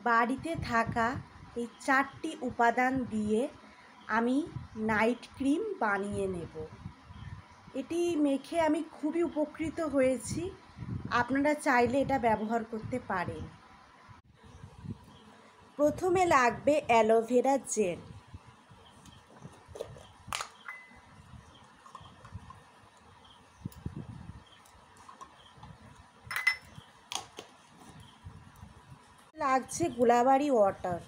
বাড়িতে থাকা এই 4টি উপাদান দিয়ে আমি নাইট ক্রিম বানিয়ে নেব। এটি মেখে আমি খুবই উপকৃত হয়েছি। আপনারা চাইলে এটা ব্যবহার করতে পারেন। প্রথমে লাগবে অ্যালোভেরা জেল। লাগছে গুলাবাড়ি ওয়াটার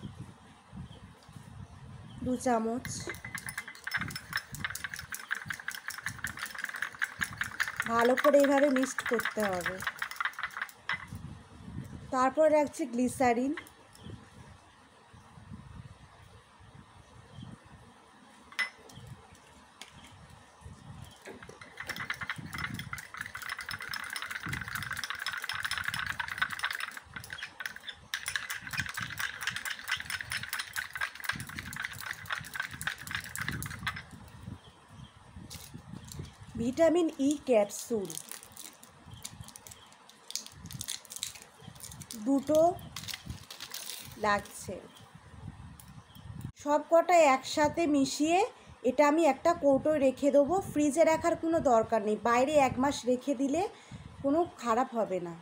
2 চামচ। ভালো করে এইভাবে মিক্সড করতে হবে। তারপর রাখছি গ্লিসারিন। ভিটামিন ই ক্যাপসুল 2টো লাগছে। সব কটা একসাথে মিশিয়ে এটা আমি একটা কৌটোয় রেখে দেবো। ফ্রিজে রাখার কোনো দরকার নেই, বাইরে 1 মাস রেখে দিলে কোনো খারাপ হবে না।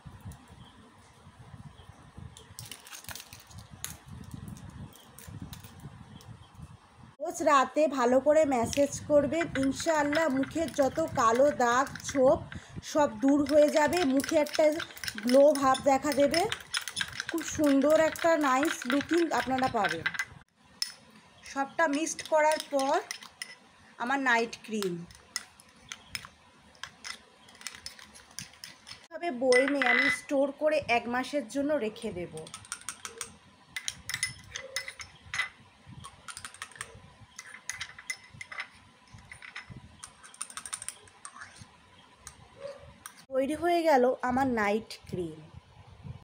রোজ রাতে ভালো করে ম্যাসেজ করবেন, ইনশাআল্লাহ মুখের যত কালো দাগ ছোপ সব দূর হয়ে যাবে। মুখে একটা গ্লো ভাব দেখা দেবে, খুব সুন্দর একটা নাইস লুকিং আপনারা পাবেন। সবটা মিক্সড করার পর আমার নাইট ক্রিম তবে বয়মে আমি স্টোর করে 1 মাসের জন্য রেখে দেব। তৈরি হয়ে গেল আমার নাইট ক্রিম।